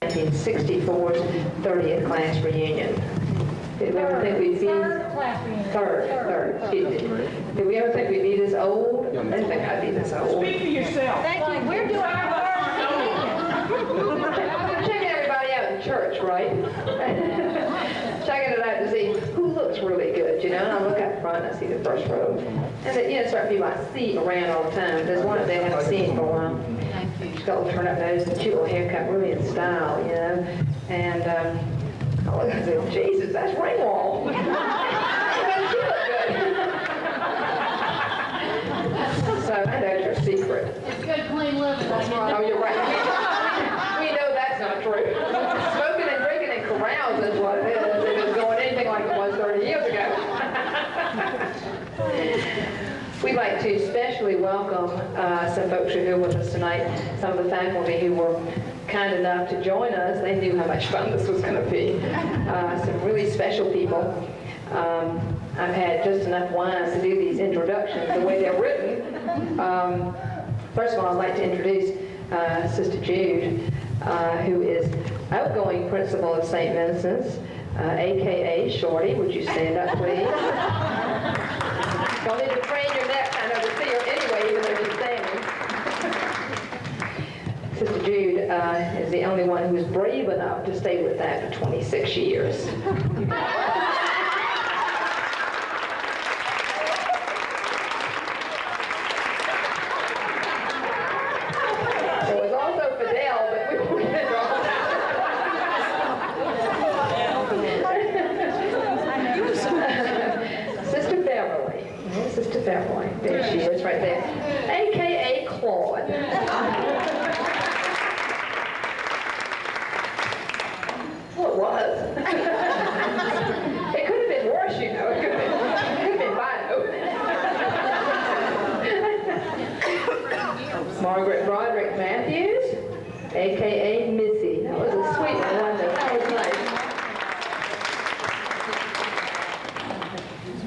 1964's 30th class reunion. Did we ever think we'd be... Third, excuse me. Did we ever think we'd be this old? I didn't think I'd be this old. Speak for yourself. Thank you. We're doing our Checking everybody out in church, right? Checking it out to see who looks really good, you know? And I look up front and I see the first row. And then, you know, certain people I see around all the time. There's one that I haven't seen for a while. She's got a little turned-up nose and a cute little haircut, really in style, you know? And I look and say, Jesus, that's Ringwald. She look good. So I know it's your secret. It's good, clean living. Oh, you're right. We know that's not true. Smoking and drinking in corrals is what it is. If it's going anything like it was 30 years ago. We'd like to especially welcome some folks who are here with us tonight, some of the faculty who were kind enough to join us. They knew how much fun this was going to be. Some really special people. I've had just enough wine to do these introductions the way they're written. First of all, I'd like to introduce Sister Jude, who is outgoing principal of St. Vincent's, a.k.a. Shorty. Would you stand up, please? Don't need to crane your neck, I know to see her anyway, even though she's standing. Sister Jude is the only one who is brave enough to stay with that for 26 years. There was also Fidel, but we won't get into all that. Sister Beverly. Sister Beverly. There she is right there. A.K.A. Claude. Well, it was. It could have been worse, you know. It could have been Bino. Margaret Broderick Matthews, a.k.a. Missy. That was a sweet one, wasn't it? That was nice.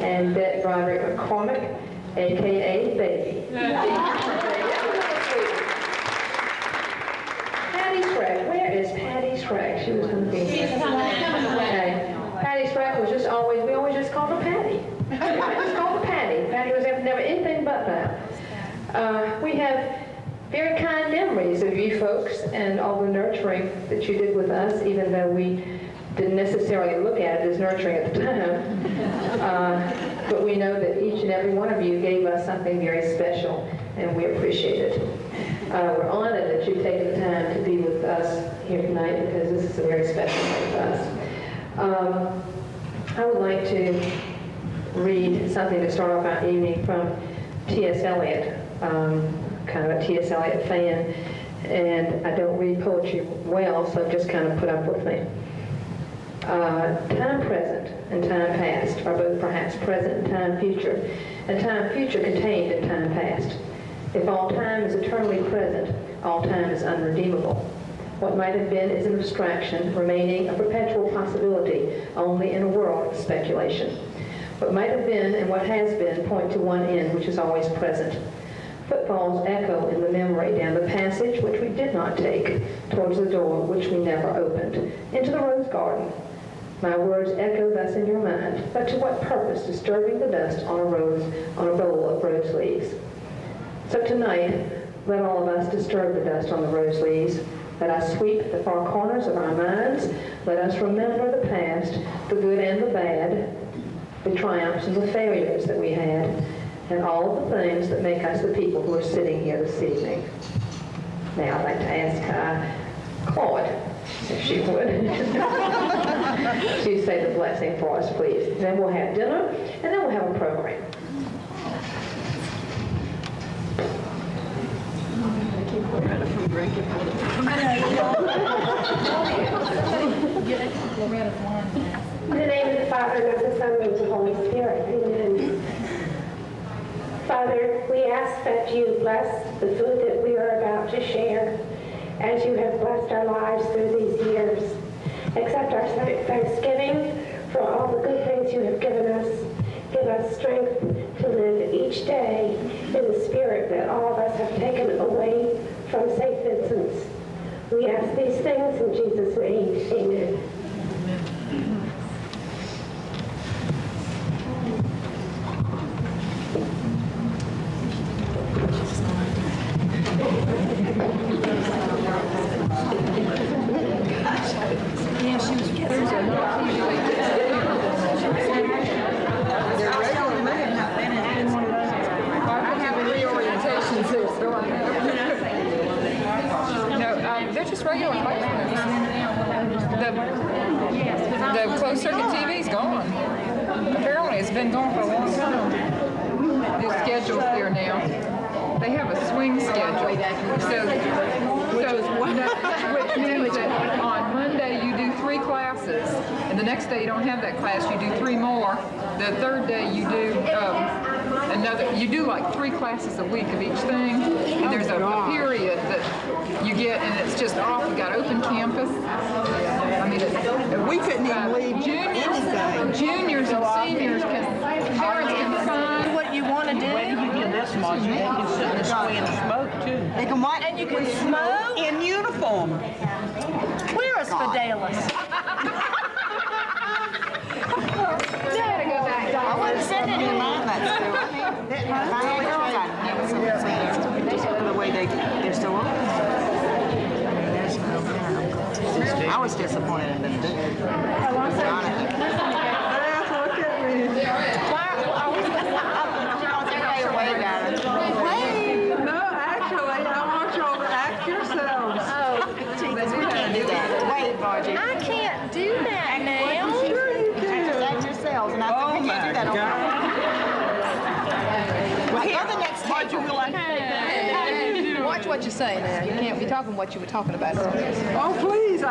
And Bet Broderick McCormick, a.k.a. Baby. Patty Schreck. Where is Patty Schreck? She was going to be. Okay. Patty Schreck was just always, we always just called her Patty. We just called her Patty. Patty was never anything but that. We have very kind memories of you folks and all the nurturing that you did with us, even though we didn't necessarily look at it as nurturing at the time. But we know that each and every one of you gave us something very special, and we appreciate it. We're honored that you've taken the time to be with us here tonight, because this is a very special night for us. I would like to read something to start off our evening from T.S. Eliot. Kind of a T.S. Eliot fan, and I don't read poetry well, so just kind of put up with me. Time present and time past are both perhaps present and time future, and time future contained in time past. If all time is eternally present, all time is unredeemable. What might have been is an abstraction, remaining a perpetual possibility only in a world of speculation. What might have been and what has been point to one end, which is always present. Footfalls echo in the memory down the passage which we did not take, towards the door which we never opened, into the rose garden. My words echo thus in your mind, but to what purpose disturbing the dust on a bowl of rose leaves? So tonight, let all of us disturb the dust on the rose leaves. Let us sweep the far corners of our minds. Let us remember the past, the good and the bad, the triumphs and the failures that we had, and all of the things that make us the people who are sitting here this evening. Now I'd like to ask Claude, if she would, to say the blessing for us, please. Then we'll have dinner, and then we'll have a program. In the name of the Father, and of the Son, and of the Holy Spirit. Amen. Father, we ask that you bless the food that we are about to share, as you have blessed our lives through these years. Accept our thanksgiving for all the good things you have given us. Give us strength to live each day in the spirit that all of us have taken away from St. Vincent's. We ask these things in Jesus' name. Amen. They're just regular placements. The closed circuit TV's gone. Apparently, it's been gone for a long time. The schedule's there now. They have a swing schedule. Which means that on Monday you do 3 classes, and the next day you don't have that class, you do 3 more. The third day you do you do like 3 classes a week of each thing, and there's a period that you get, and it's just off. We got open campus. I mean, We couldn't even leave anything. juniors and seniors parents can sign. What you want to do? When you get this much, they can sit in the swing and smoke too. They can what? And you can smoke? In uniform. Where is Fidelis? I wouldn't send it to mine, that's true. The way they're so open. I was disappointed in them. No, actually, I want y'all to act yourselves. Wait, Margie. I can't do that now. Sure you can. Just act yourselves, and I think we can't do that. Well, here, the next Margie will Watch what you say now. You can't be talking what you were talking about earlier. Oh, please, this is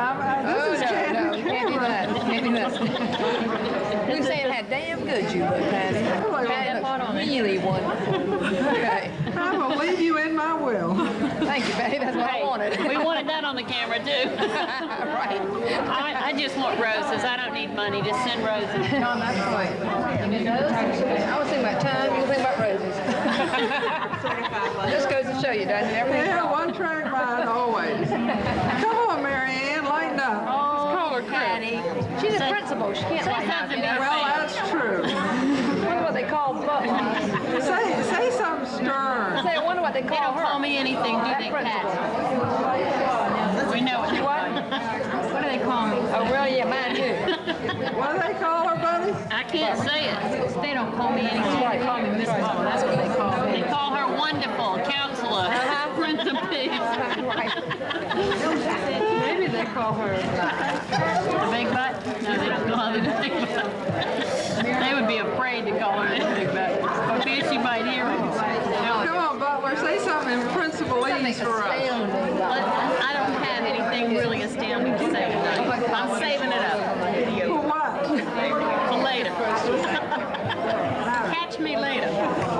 no, candid you can't do camera. that. You can't do that. We were saying how damn good you look, Patty. Patty looks really wonderful. Okay. I will leave you in my will. Thank you, Patty. That's what I wanted. We wanted that on the camera too. Right. I just want roses. I don't need money. Just send roses. No, that's right. I was thinking about time. You were thinking about roses. Just goes to show you, doesn't it? Everything's Yeah, wrong. one track mind always. Come on, Mary Ann, lighten up. Call her Patty. She's a principal. She can't Say lie now. something You to know? your Well, face. that's true. I wonder what they call buttons. Say something stern. I wonder what they They call don't her. call me anything, do they, Pat? We know what they call me. What do they call me? Oh, well, yeah, mine too. What do they call her, buddy? I can't say it. They don't call me anything. That's right. They call me Miss Mom. That's what they call me. They call her wonderful, counselor, Prince of Peace. Maybe they call her. The big butt? No, they don't call her the big butt. They would be afraid to call her the big butt. For fear she might hear it. Come on, Butler, say something in principalese for us. I don't have anything really astounding to say tonight. I'm saving it up For what? for later. Catch me later.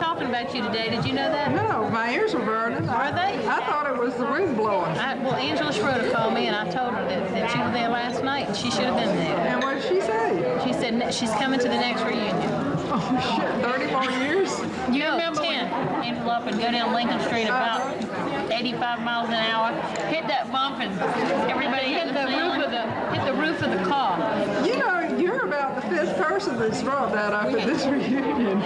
Talking about you today, did you know that? No, my ears are burning. Are they? I thought it was the wind blowing. Well, Angela Schroeder called me and I told her that you were there last night and she should have been there. And what did she say? She said she's coming to the next reunion. Oh, shit, 30 more years? You remember when Angela up and go down Lincoln Street about 85 miles an hour, hit that bump and everybody hit the roof of the car. You know, you're about the 5th person that's brought that up at this reunion.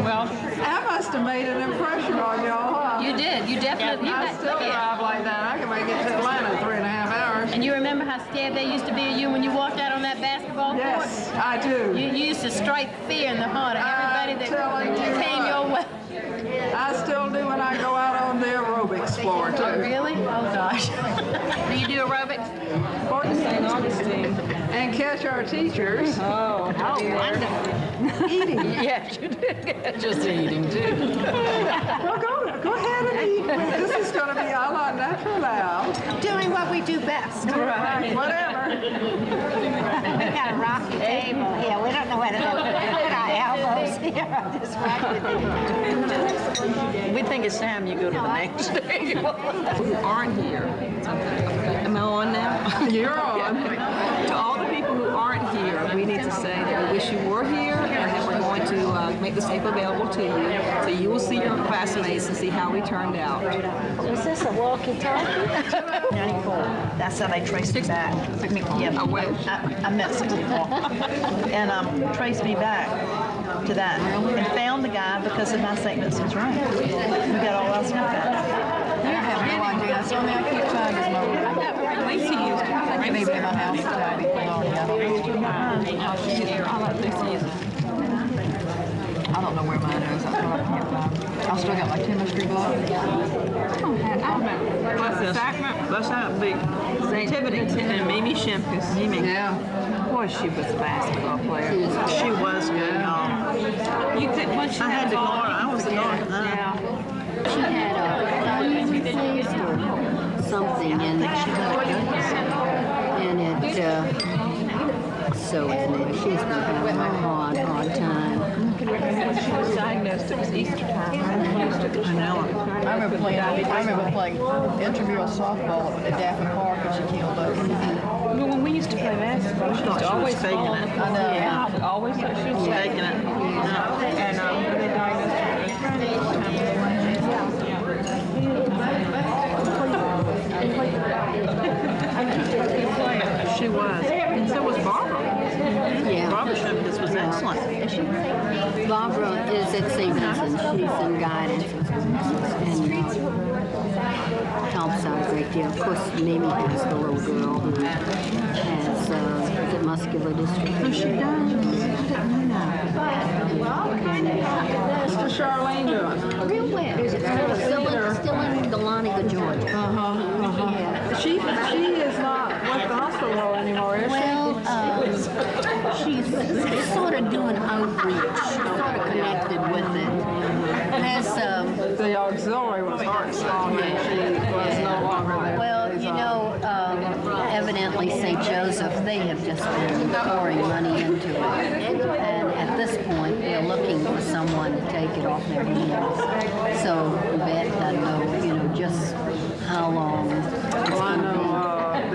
Well, That must have made an impression on y'all, huh? you did. You definitely I still drive like that. I can make it to Atlanta in 3.5 hours. And you remember how scared they used to be of you when you walked out on that basketball court? Yes, I do. You used to strike fear in the heart of everybody I'm telling that you came what. your way. I still do when I go out on the aerobics floor, too. Oh, really? Oh, gosh. Do you do aerobics? St. Augustine. And catch our teachers Oh, wonderful. eating. Yes, you did. Just eating, too. Well, go ahead and eat. This is going to be a la natural. Doing what we do best. Right, whatever. We got a rocky table here. We don't know whether to put our elbows here or just right with it. We think it's time you go to the next table. Who aren't here. Am I on now? You're on. To all the people who aren't here, we need to say that we wish you were here and that we're going wanted to make this tape available to you, so you will see your classmates and see how we turned out. Was this a walkie-talkie? 94. That's how they traced me back. Yeah, I met 64. And traced me back to that. And found the guy because of my statements was right. We got all our stuff out. I have no idea. So I keep trying to smoke. Lacey used to. I may be in my house today. I like Lacey. I don't know where mine is. That's what I can't find. I still got my chemistry book. I remember. What's this? What's that big? Activity. And Mimi Shimkus. Mimi. Yeah. Boy, she was a basketball player. She was good. You could, once you I had to go on. I was the guard. Yeah. She had a diamond disease or something, and so she's been having a hard time. When she was diagnosed, it was Easter time. I remember playing intramural softball at Daphne Park, and she killed us. But when we used to play basketball, she used to always faking fall. it. I know. Yeah, always she was Taking it. And when they diagnosed her, it was around Easter time. She was. And so was Barbara. Yeah. Barbara Shimkus was excellent. Barbara is at St. Vincent. She's in guidance and helps out a great deal. Of course, Mimi has the little girl who has is it muscular dystrophy. Oh, she does. What's Charlene doing? Real well. Still in Dahlonega, Georgia. Yeah. She is not with the hospital anymore, is she? Well, she's sort of doing outreach, sort of connected with it. There's The auxiliary was Arkansas, and she was no longer there. well, you know, evidently St. Joseph, they have just been pouring money into it. And at this point, they're looking for someone to take it off their hands. So Yvette doesn't know, you know, just how long it's Well, I going to know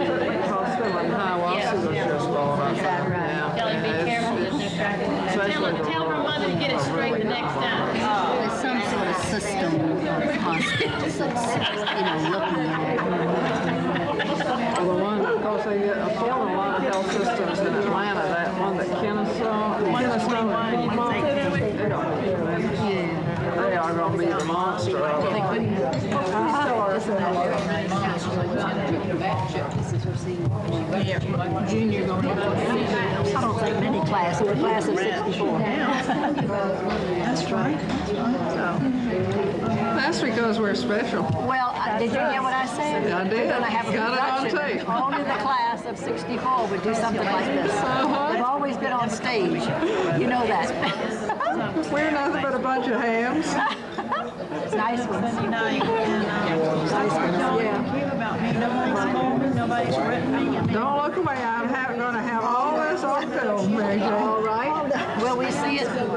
the hospital in Hiawassee was just all about be. Is that right? Tell her be careful that they're trying to tell her mother to get it straight the next time. There's some sort of system of hospitals that's, you know, looking at it. Well, the one, of course, they get a lot of health systems in Atlanta. That one that Kennesaw and Piedmont, they don't care. They are going to be the monster of Junior going to I don't think many classes, the class of 64. That's right. That's because we're special. Well, did you hear what I said? I did. We're going to have a Got it on production. tape. Only the class of 64 would do something like this. They've always been on stage. You know that. We're nothing but a bunch of hams. Nice ones. Nobody's written me. Don't look away. I'm going to have all this on film, Mary Jane. All right. Will we see it? Can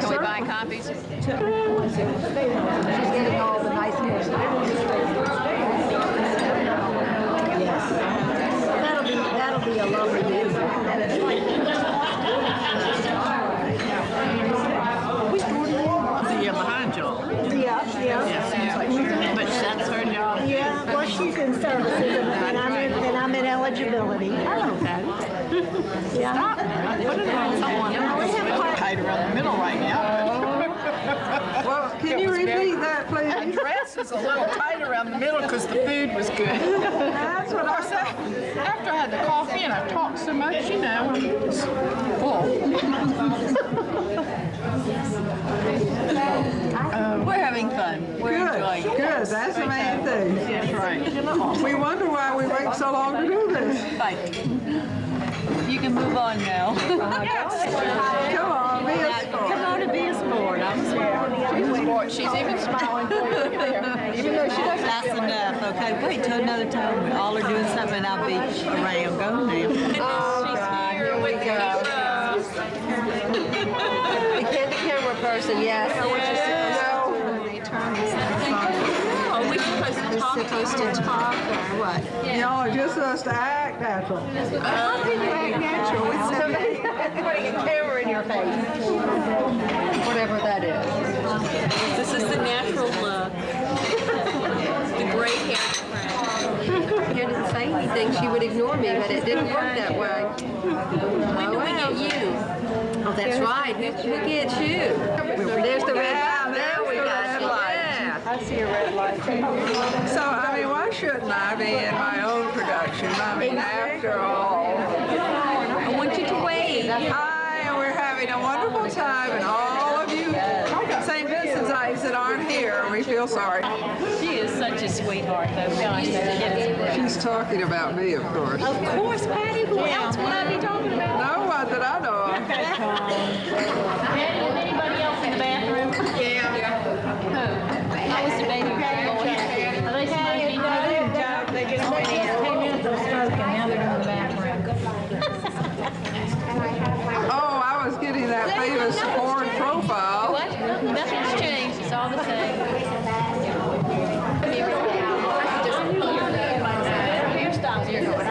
we buy copies? She's getting all the nice hair. Yes. That'll be a lovely The behind y'all. Yeah. But that's her job. Yeah, well, she's in services, and I'm in eligibility. Oh, okay. Yeah. Put it on someone else. It's tight around the middle right now. Well, can you repeat that, please? That dress is a little tight around the middle because the food was good. That's what I said. After I had the coffee and I talked so much, you know, I'm just full. We're having fun. We're enjoying it. Good. That's the main thing. That's right. We wonder why we wait so long to do this. You can move on now. Come on, be a sport. Come on and be a sport. I'm sorry. She's a sport. She's even smiling for you there. Even though she doesn't. That's enough, okay? Wait till another time. We all are doing something, I'll be around. Go now. She's here with the camera person, yes. Are we supposed to talk or what? Y'all are just supposed to act natural. How can you act natural? It's so Putting a camera in your face. Whatever that is. This is the natural look. The gray hair. I didn't say anything, she would ignore me, but it didn't work that way. When do we get you? Oh, that's right. Who gets you? There's the red light. There we got you. Yeah. I see a red light. So, I mean, why shouldn't I be in my own production? I mean, after all. I want you to wave. Hi, and we're having a wonderful time, and all of you St. Vincentites that aren't here, we feel sorry. She is such a sweetheart, though. Gosh, yes. She's talking about me, of course. Of course, Patty. Who else would I be talking about? No one that I know of. Patty, is anybody else in the bathroom? Yeah. Who? How was the baby going? Are they smoking? They just came in from smoking, now they're in the bathroom. Oh, I was getting that famous foreign profile. What? Nothing's changed. It's all the same. Hairstyles you're going.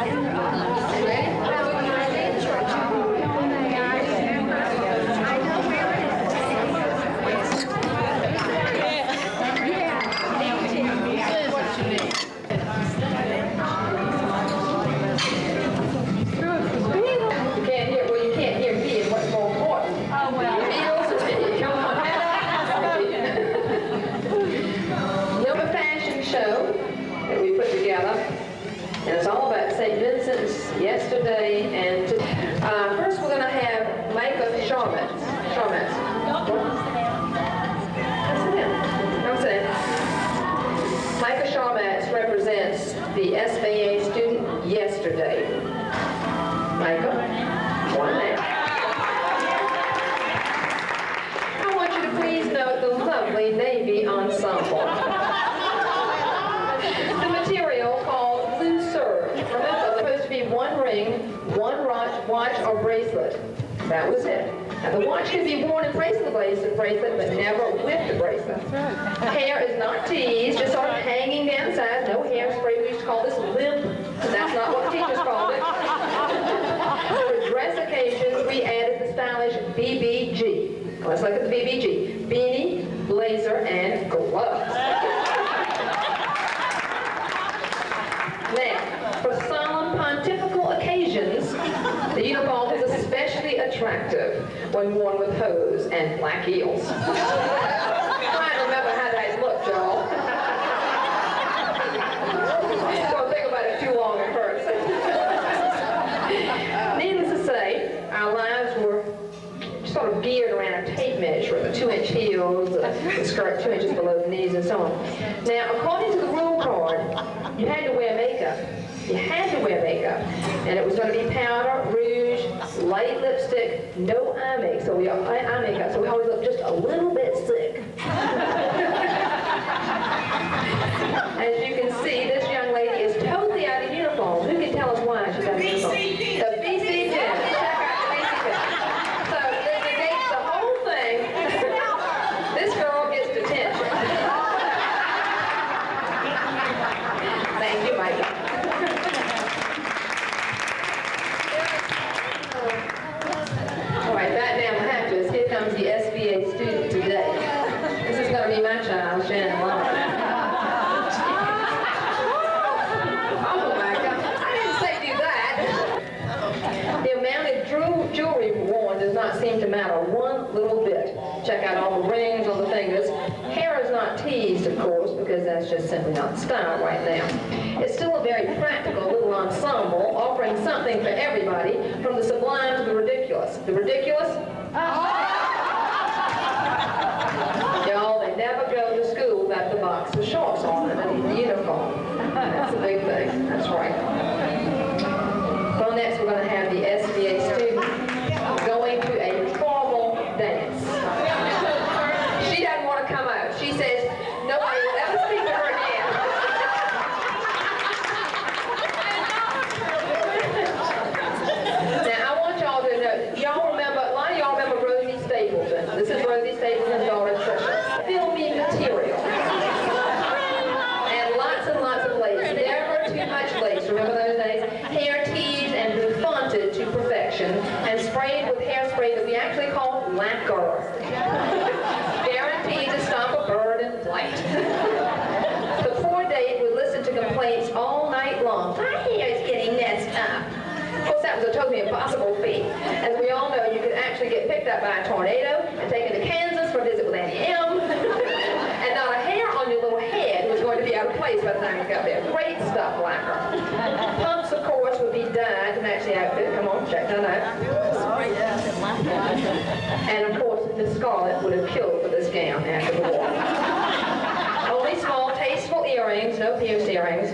You can't hear me, and what's more important? Oh, well. Beatles or me? Come on. Another fashion show that we put together, and it's all about St. Vincent's yesterday and today. First, we're going to have makeup Charlotte. Micah Shawmats represents the SVA student yesterday. Micah, one man. I want you to please note the lovely Navy ensemble. The material called Blue Serge. Remember, it's supposed to be one ring, one watch or bracelet. That was it. Now, the watch can be worn in place of the bracelet, but never with the bracelet. Hair is not teased, just sort of hanging down the sides. No hairspray. We used to call this limp. That's not what teachers called it. For dress occasions, we added the stylish BBG. Let's look at the BBG. Beanie, blazer, and gloves. Now, for solemn pontifical occasions, the uniform is especially attractive when worn with hose and black heels. Try to remember how they look, y'all. Don't think about it too long, it hurts. Needless to say, our lives were sort of geared around a tape measure, the 2-inch heels, the skirt 2 inches below the knees, and so on. Now, according to the rule card, you had to wear makeup. You had to wear makeup. And it was going to be powder, rouge, light lipstick, no eye makeup. So we always look just a little bit sick. As you can see, this young lady is totally out of uniform. Who can tell us why she's out of uniform? The BC Gym. Check out the BC Gym. So this negates the whole thing. This girl gets detention. Thank you, Micah. All right, back down the hatches. Here comes the SVA student today. This is going to be my child, Shannon Long. Oh my God! I didn't say do that. The amount of jewelry worn does not seem to matter one little bit. Check out all the rings on the fingers. Hair is not teased, of course, because that's just simply not the style right now. It's still a very practical little ensemble, offering something for everybody, from the sublime to the ridiculous. The ridiculous? Y'all, they never go to school without the box of shorts on and the uniform. That's a big thing. That's right. So next, we're going to have the SVA student going to a formal dance. She doesn't want to come out. She says nobody will ever speak to her again. Now, I want y'all to know, y'all remember, a lot of y'all remember Rosie Stapleton. This is Rosie Stapleton's daughter, Trisha. Filmy material. And lots of lace. Never too much lace. Remember those days? Hair teased and befronted to supposed to be an impossible feat. As we all know, you could actually get picked up by a tornado and taken to Kansas for a visit with Auntie M. And not a hair on your little head was going to be out of place by the time you got there. Great stuff, Blacker. Pumps, of course, would be dyed to match the outfit. Come on, check that out. And of course, Miss Scarlett would have killed for this gown after the war. Only small, tasteful earrings, no pierced earrings.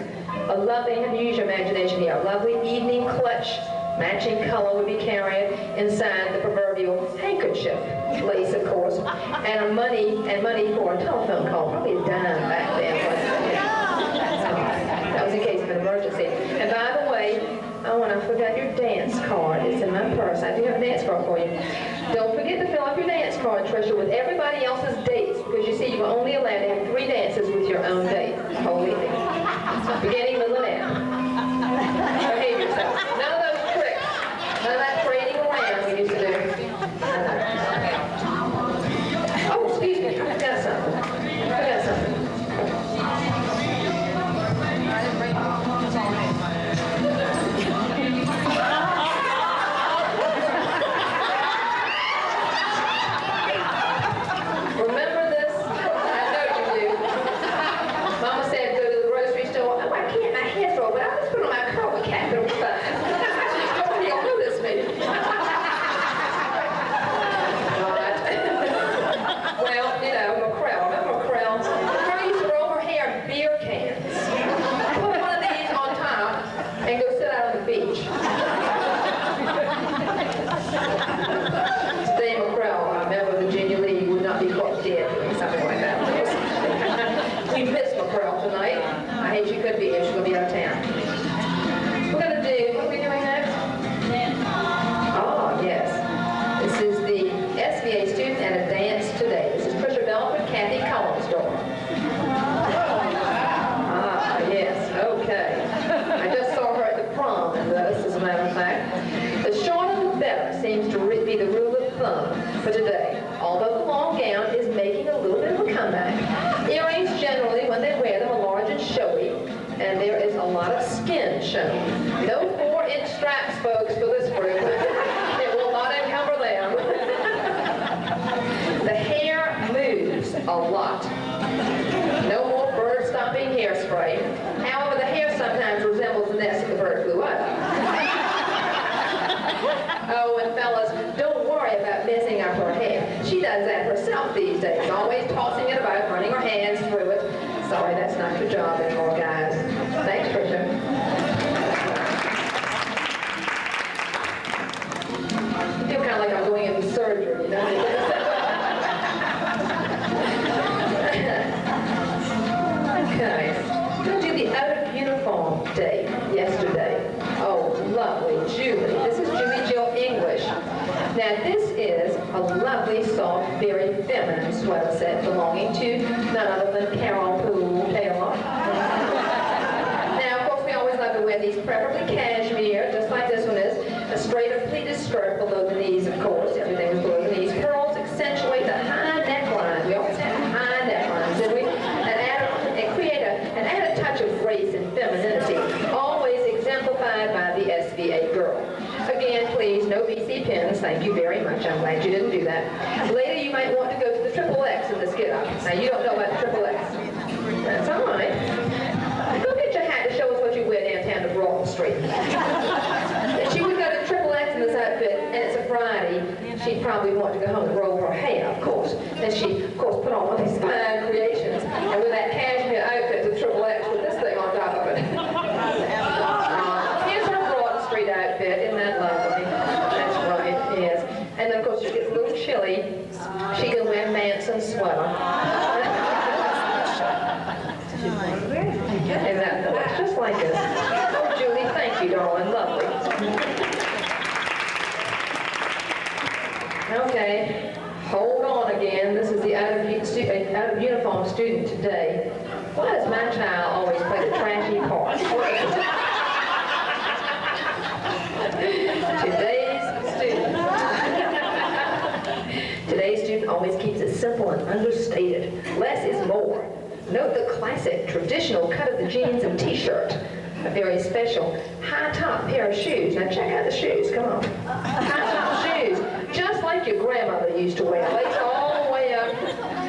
A lovely, use your imagination here, a lovely evening clutch. Matching color would be carried inside the proverbial handkerchief, lace, of course, and money for a telephone call, probably a dime back then. That was in case of an emergency. And by the way, oh, and I forgot your dance card. It's in my purse. I do have a dance card for you. Don't forget to fill up your dance card, Tricia, with everybody else's dates, because you see, you were only allowed to have 3 dances with your own date. Whole evening. Beginning with Lynette. Behave yourself. None of those tricks. None of that trading around we used to do. Oh, excuse me. I forgot something. Remember this? I know you do. Mama said go to the grocery store. Oh, I can't, my hair's rolled, but I'll just put on my curly cap. It'll be fine. Nobody will notice me. Well, you know, Macrell. Remember Macrell? Macrell used to roll her hair in beer cans. Put one of these on top and go sit out on the beach. Today, Macrell, a member of Virginia League, would not be caught dead doing something like that. We miss Macrell tonight. I hate she could be here. She's going to be out of town. We're going to do, what are we doing next? Oh, yes. This is the SVA student and a dance today. This is Trisha Belford, Kathy Collins' daughter. Ah, yes, okay. I just saw her at the prom in this, as a matter of fact. The shorter the better seems to be the rule of thumb for today, although the long gown is making a little bit of a comeback. Earrings generally, when they wear them, are large and showy, and there is a lot of skin shown. No 4-inch straps, folks, for this group. It will not encumber them. The hair moves a lot. No more bird-stopping hairspray. However, the hair sometimes resembles the nest that the bird flew out of. Oh, and fellas, don't worry about messing up her hair. She does that herself these days, always tossing it about, running her hands through it. Sorry, that's not your job anymore, guys. Thanks, Trisha. I feel kind of like I'm going in for surgery, you know? Okay. We'll do the out of uniform day yesterday. Oh, lovely Julie. This is Julie Jill English. Now, this is a lovely, soft, very feminine sweater set belonging to none other than Carol Poole Taylor. Now, of course, we always love to wear these, preferably cashmere, just like this one is. A straighter pleated skirt below the knees, of course. Everything was below the knees. Pearls accentuate the high neckline. We always have high necklines, didn't we? And create an added touch of grace and femininity, always exemplified by the SVA girl. Again, please, no BC pins. Thank you very much. I'm glad you didn't do that. Later, you might want to go to the XXX in this get-up. Now, you don't know about the XXX. That's all right. Go get your hat to show us what you wear downtown to Broad Street. If she would go to XXX in this outfit, and it's a Friday, she'd probably want to go home and roll her hair, of course. Then she, of course, put on one of these fine creations, and with that cashmere outfit to XXX with this thing on top of it. Here's her Broad Street outfit. Isn't that lovely? That's right, yes. And then, of course, she gets a little chilly. She can wear Manson's sweater. And that's just like this. Oh, Julie, thank you, darling. Lovely. Okay, hold on again. This is the out of uniform student today. Why does my child always play the trashy part? Today's student always keeps it simple and understated. Less is more. Note the classic, traditional cut of the jeans and t-shirt. a very special high-top pair of shoes. Now check out the shoes, come on. High-top shoes, just like your grandmother used to wear. Lace all the way up.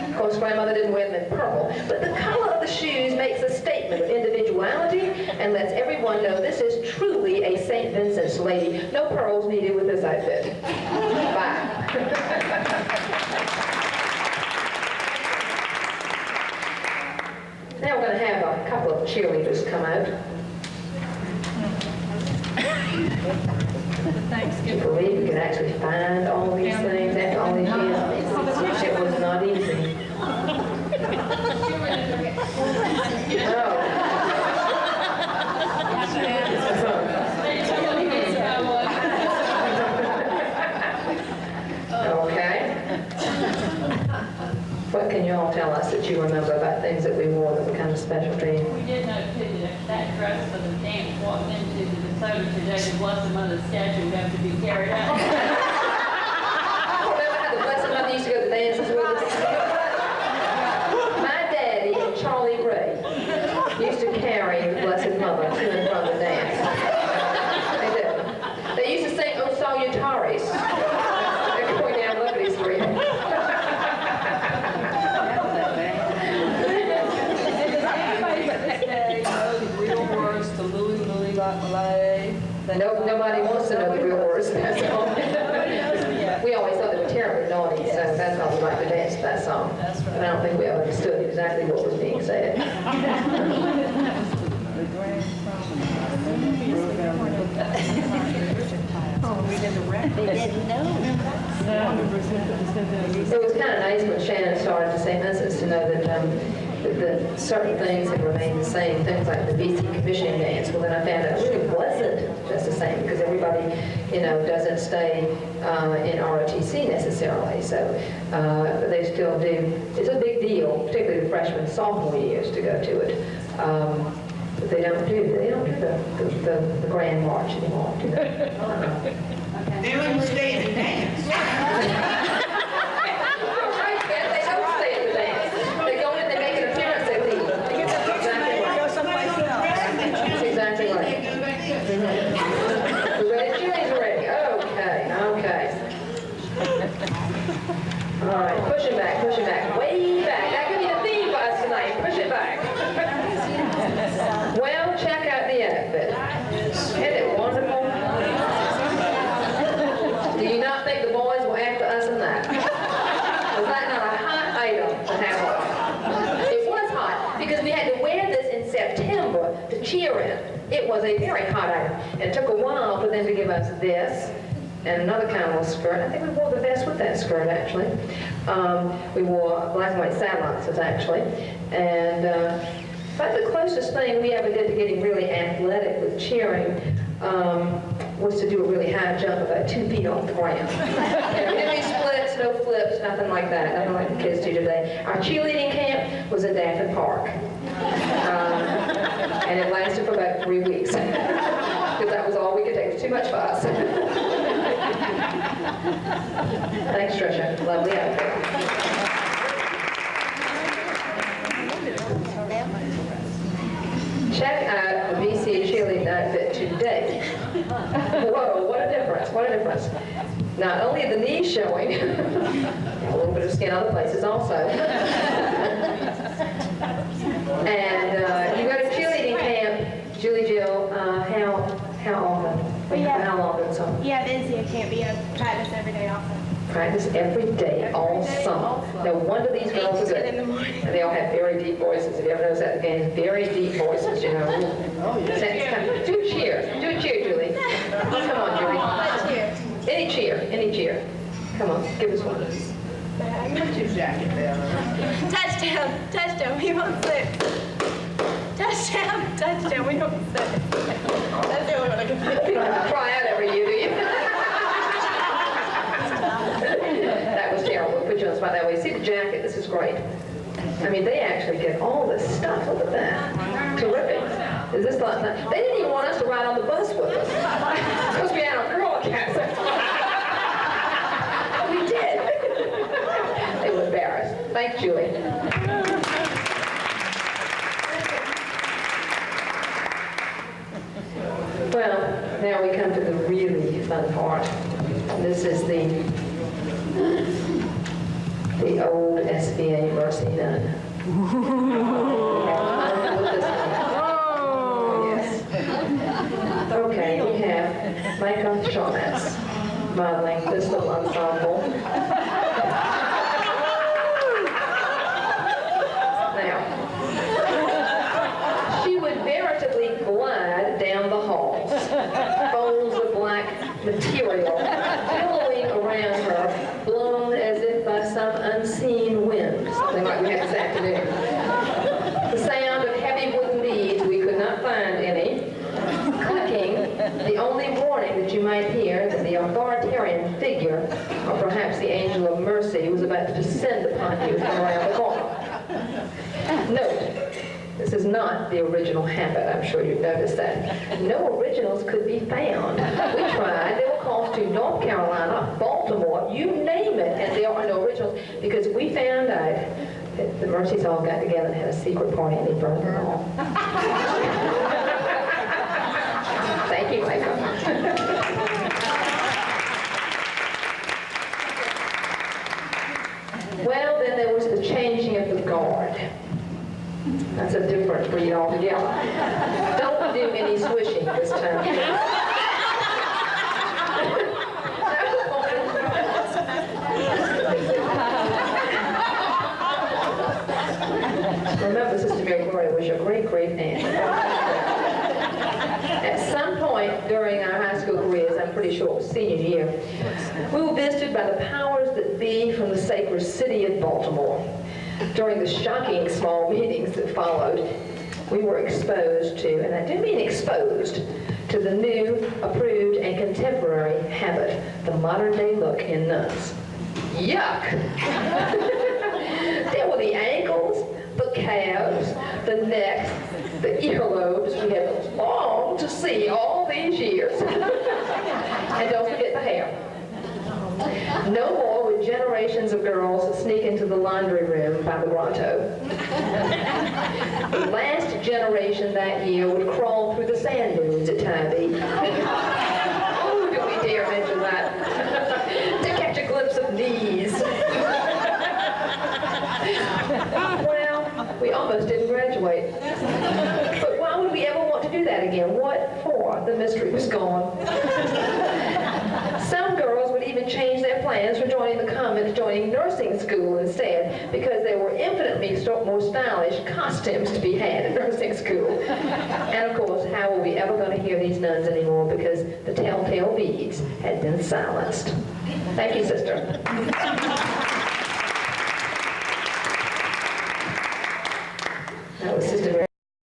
Of course, grandmother didn't wear them in purple, but the color of the shoes makes a statement of individuality and lets everyone know this is truly a St. Vincent's lady. No pearls needed with this outfit. Bye. Now we're going to have a couple of cheerleaders come out. I believe you can actually find all these things after all these years. It was not easy. Okay. What can you all tell us that you remember about things that we wore that were kind of special to you? We did know too that dress for the dance walked into the DeSoto today, the Blessed Mother statue would have to be carried out. Remember how the Blessed Mother used to go to dances with us? My daddy and Charlie Ray used to carry the Blessed Mother to and from the dance. They did. They used to sing O Salutaris. They were going down Liberty Street. No, nobody wants to know the real words. That's all. We always thought they were terribly naughty, so that's why we like to dance to that song. But I don't think we ever understood exactly what was being said. It was kind of nice when Shannon started to St. Vincent's to know that that certain things had remained the same, things like the BC commissioning dance. Well, then I found out really wasn't just the same because everybody, doesn't stay in ROTC necessarily. So they still do. It's a big deal, particularly the freshman, sophomore years to go to it. But they don't do the grand march anymore, do they? They wouldn't stay in the dance. All right, push it back, way back. That could be the theme for us tonight. Push it back. Well, check out the outfit. Isn't it wonderful? Do you not think the boys were after us in that? Was that not a hot item to have on? It was hot because we had to wear this in September to cheer in. It was a very hot item. And it took a while for them to give us this and another kind of skirt. I think we wore the vest with that skirt, actually. We wore black and white satellites, actually. And but the closest thing we ever did to getting really athletic with cheering was to do a really high jump about 2 feet off the ground. We didn't do splits, no flips, nothing like that, nothing like the kids do today. Our cheerleading camp was at Daffin Park. And it lasted for about 3 weeks. Because that was all we could take. It was too much for us. Thanks, Trisha. Lovely outfit. Check out the BC cheerleading outfit today. Whoa, what a difference, what a difference. Not only the knees showing, a little bit of skin other places also. And you go to cheerleading camp, Julie Jill, how often? How long did so? Yeah, the NCA camp, we have practice every day also. Practice every day, all summer. No wonder these girls are good. In the morning. And they all have very deep voices. If you ever noticed that at the game, very deep voices, you know. Oh, yeah. Do a cheer. Do a cheer, Julie. Come on, Julie. Any cheer. Come on, give us one. Put your jacket down. Touchdown, we won't slip. Touchdown, we don't slip. That's the only one I can think You don't have to try out every year, do you? That was terrible. Put you on the spot that way. See the jacket? This is great. I mean, they actually get all this stuff. Look at that. Terrific. Is this like that? They didn't even want us to ride on the bus with us. Because we had our Girl Scouts. We did. They were embarrassed. Thanks, Julie. Now we come to the really fun part. This is the old SVA Mercy Nun. Yes. Okay, we have Michael Shawmats modeling this little ensemble. Now, she would veritably glide down the halls, folds of black material billowing around her, blown as if by some unseen wind, something like we had this afternoon. The sound of heavy wooden beads, we could not find any. Clicking, the only warning that you might hear that the authoritarian figure, or perhaps the angel of mercy, was about to descend upon you from around the corner. Note, this is not the original habit. I'm sure you've noticed that. No originals could be found. We tried. They were calls to North Carolina, Baltimore, you name it, and there are no originals because we found out that the Mercies all got together and had a secret party and they burned them all. Thank you, Michael. Well, then there was the changing of the guard. That's a different breed altogether. Don't do any swishing this time. Remember, Sister Mary Gloria was your great-great-aunt. At some point during our high school careers, I'm pretty sure it was senior year, we were visited by the powers that be from the sacred city of Baltimore. During the shocking small meetings that followed, we were exposed to, and I do mean exposed, to the new, approved, and contemporary habit, the modern-day look in nuns. Yuck! There were the ankles, the calves, the necks, the earlobes we have longed to see all these years. And don't forget the hair. No more would generations of girls sneak into the laundry room by the grotto. The last generation that year would crawl through the sand dunes at Tybee. Oh, do we dare mention that? To catch a glimpse of knees. Well, we almost didn't graduate. But why would we ever want to do that again? What for? The mystery was gone. Some girls would even change their plans for joining the convent, joining nursing school instead, because there were infinitely more stylish costumes to be had at nursing school. And of course, how were we ever going to hear these nuns anymore because the telltale beads had been silenced? Thank you, sister. That was Sister Mary.